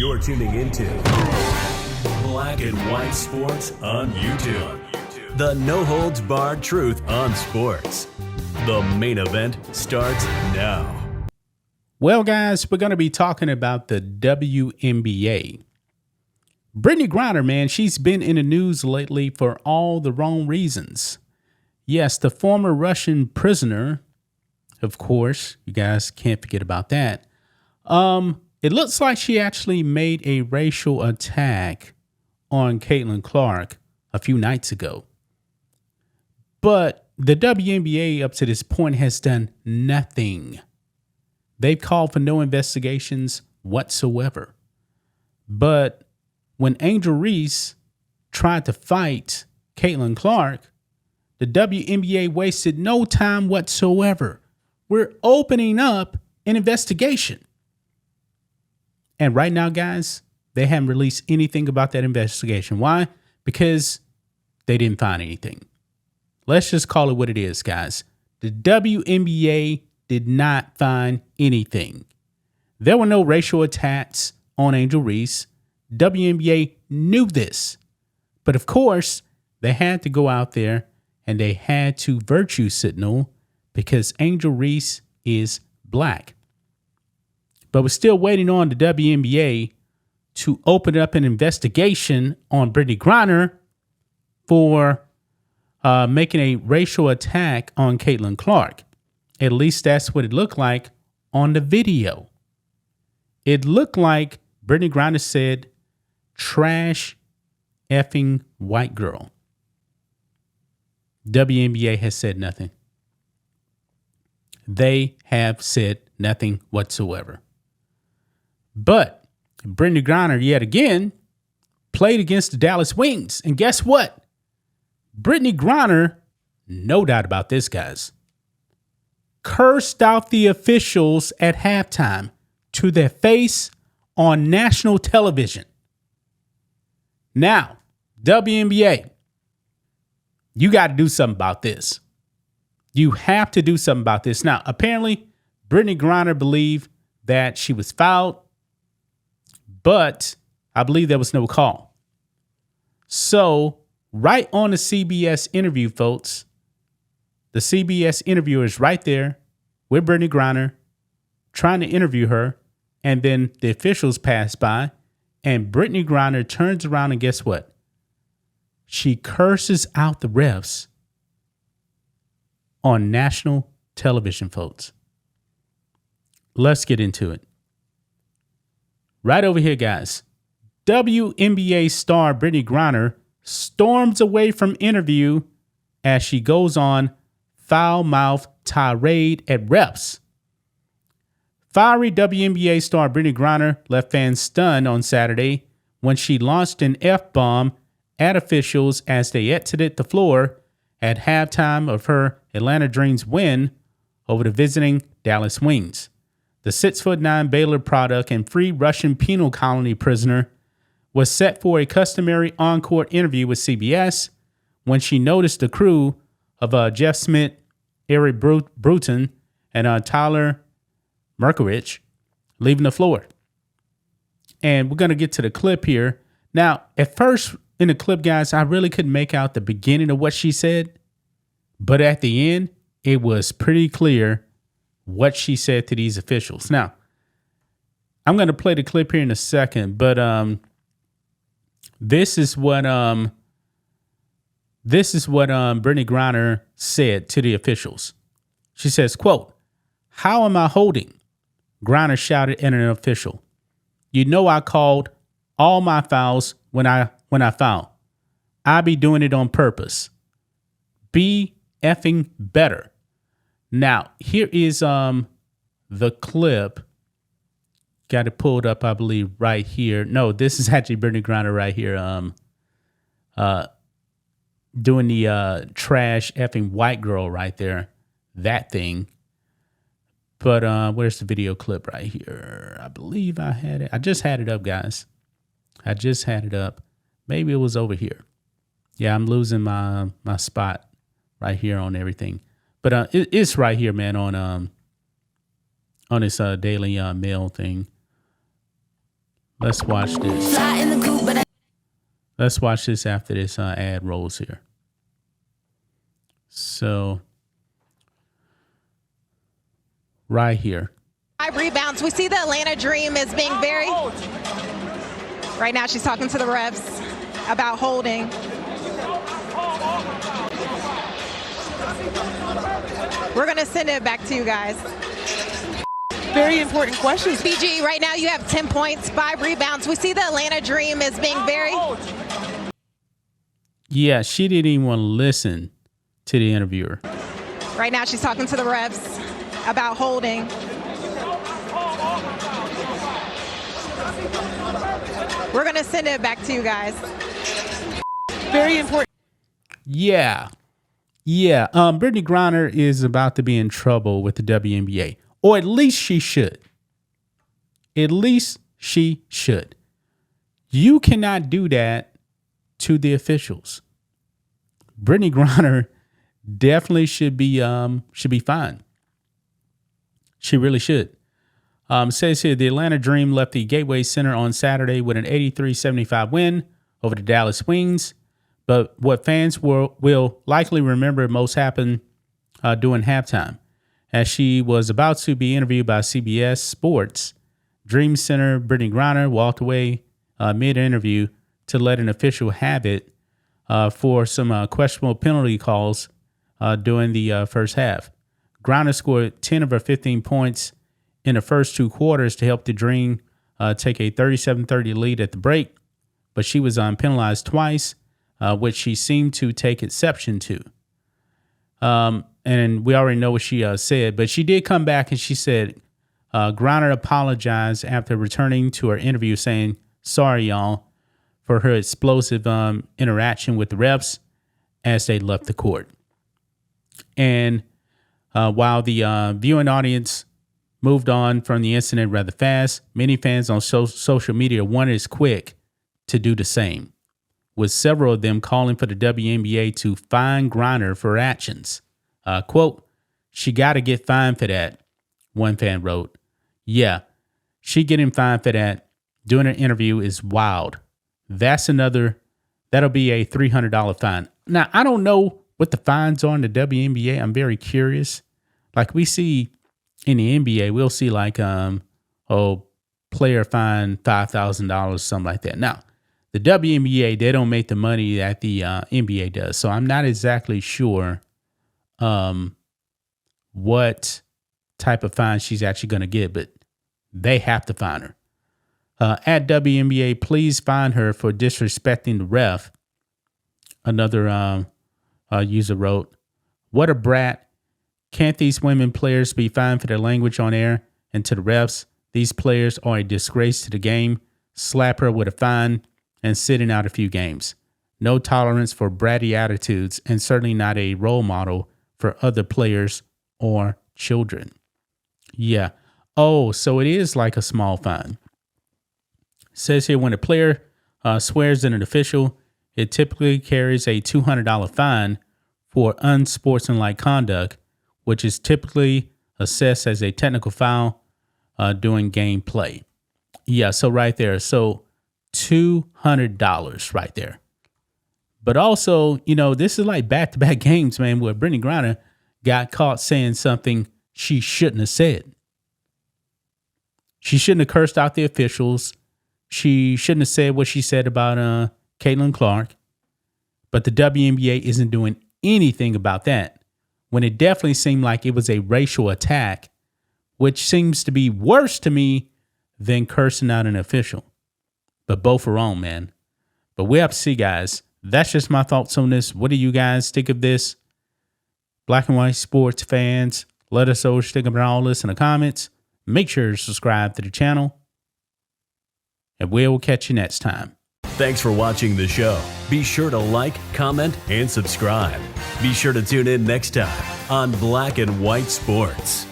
You're tuning into Black and White Sports on YouTube. The no-holds-barred truth on sports. The main event starts now. Well, guys, we're going to be talking about the WNBA. Brittney Griner, man, she's been in the news lately for all the wrong reasons. Yes, the former Russian prisoner, of course, you guys can't forget about that. It looks like she actually made a racial attack on Caitlin Clark a few nights ago. But the WNBA up to this point has done nothing. They've called for no investigations whatsoever. But when Angel Reese tried to fight Caitlin Clark, the WNBA wasted no time whatsoever. We're opening up an investigation. And right now, guys, they haven't released anything about that investigation. Why? Because they didn't find anything. Let's just call it what it is, guys. The WNBA did not find anything. There were no racial attacks on Angel Reese. WNBA knew this. But of course, they had to go out there and they had to virtue signal because Angel Reese is black. But we're still waiting on the WNBA to open up an investigation on Brittney Griner for making a racial attack on Caitlin Clark. At least that's what it looked like on the video. It looked like Brittney Griner said, "Trash effing white girl." WNBA has said nothing. They have said nothing whatsoever. But Brittney Griner, yet again, played against the Dallas Wings. And guess what? Brittney Griner, no doubt about this, guys, cursed out the officials at halftime to their face on national television. Now, WNBA, you got to do something about this. You have to do something about this. Now, apparently, Brittney Griner believed that she was fouled, but I believe there was no call. So, right on the CBS interview, folks, the CBS interviewer is right there with Brittney Griner trying to interview her. And then the officials pass by and Brittney Griner turns around and guess what? She curses out the refs on national television, folks. Let's get into it. Right over here, guys. WNBA star Brittney Griner storms away from interview as she goes on foul-mouthed tirade at refs. Fiery WNBA star Brittney Griner left fans stunned on Saturday when she launched an F-bomb at officials as they exited the floor at halftime of her Atlanta Dreams win over the visiting Dallas Wings. The 6'9" Baylor product and free Russian penal colony prisoner was set for a customary on-court interview with CBS when she noticed the crew of Jeff Smith, Eric Bruton, and Tyler Merkerich leaving the floor. And we're going to get to the clip here. Now, at first in the clip, guys, I really couldn't make out the beginning of what she said. But at the end, it was pretty clear what she said to these officials. Now, I'm going to play the clip here in a second, but this is what Brittney Griner said to the officials. She says, quote, "How am I holding?" Griner shouted at an official. "You know I called all my fouls when I foul. I be doing it on purpose. Be effing better." Now, here is the clip. Got it pulled up, I believe, right here. No, this is actually Brittney Griner right here doing the trash effing white girl right there. That thing. But where's the video clip right here? I believe I had it. I just had it up, guys. I just had it up. Maybe it was over here. Yeah, I'm losing my spot right here on everything. But it's right here, man, on this Daily Mail thing. Let's watch this. Let's watch this after this ad rolls here. So, right here. 5 rebounds. We see the Atlanta Dream as being very... Right now she's talking to the refs about holding. We're going to send it back to you guys. Very important questions. BG, right now you have 10 points, 5 rebounds. We see the Atlanta Dream as being very... Yeah, she didn't even want to listen to the interviewer. Right now she's talking to the refs about holding. We're going to send it back to you guys. Very important. Yeah. Brittney Griner is about to be in trouble with the WNBA. Or at least she should. At least she should. You cannot do that to the officials. Brittney Griner definitely should be fined. She really should. Says here, the Atlanta Dream left the Gateway Center on Saturday with an 83-75 win over the Dallas Wings. But what fans will likely remember most happened during halftime. As she was about to be interviewed by CBS Sports, Dream Center Brittney Griner walked away mid-interview to let an official have it for some questionable penalty calls during the first half. Griner scored 10 of her 15 points in the first 2 quarters to help the Dream take a 37-30 lead at the break, but she was penalized twice, which she seemed to take exception to. And we already know what she said, but she did come back and she said Griner apologized after returning to her interview saying, "Sorry, y'all," for her explosive interaction with the refs as they left the court. And while the viewing audience moved on from the incident rather fast, many fans on social media wanted as quick to do the same, with several of them calling for the WNBA to fine Griner for her actions. Quote, "She got to get fined for that," one fan wrote. Yeah, she getting fined for that during an interview is wild. That'll be a $300 fine. Now, I don't know what the fines are in the WNBA. I'm very curious. Like we see in the NBA, we'll see like, player fine $5,000, something like that. Now, the WNBA, they don't make the money that the NBA does. So I'm not exactly sure what type of fine she's actually going to get, but they have to fine her. At WNBA, please fine her for disrespecting the ref. Another user wrote, "What a brat. Can't these women players be fined for their language on air and to the refs? These players are a disgrace to the game. Slap her with a fine and sitting out a few games. No tolerance for bratty attitudes and certainly not a role model for other players or children." Yeah. Oh, so it is like a small fine. It says here, when a player swears at an official, it typically carries a $200 fine for unsportsmanlike conduct, which is typically assessed as a technical foul during game play. Yeah, so right there. So $200 right there. But also, this is like back-to-back games, man, where Brittney Griner got caught saying something she shouldn't have said. She shouldn't have cursed out the officials. She shouldn't have said what she said about Caitlin Clark. But the WNBA isn't doing anything about that, when it definitely seemed like it was a racial attack, which seems to be worse to me than cursing out an official. But both are wrong, man. But we have to see, guys. That's just my thoughts on this. What do you guys think of this? Black and white sports fans, let us know what you think about all this in the comments. Make sure to subscribe to the channel. And we will catch you next time. Thanks for watching the show. Be sure to like, comment, and subscribe. Be sure to tune in next time on Black and White Sports.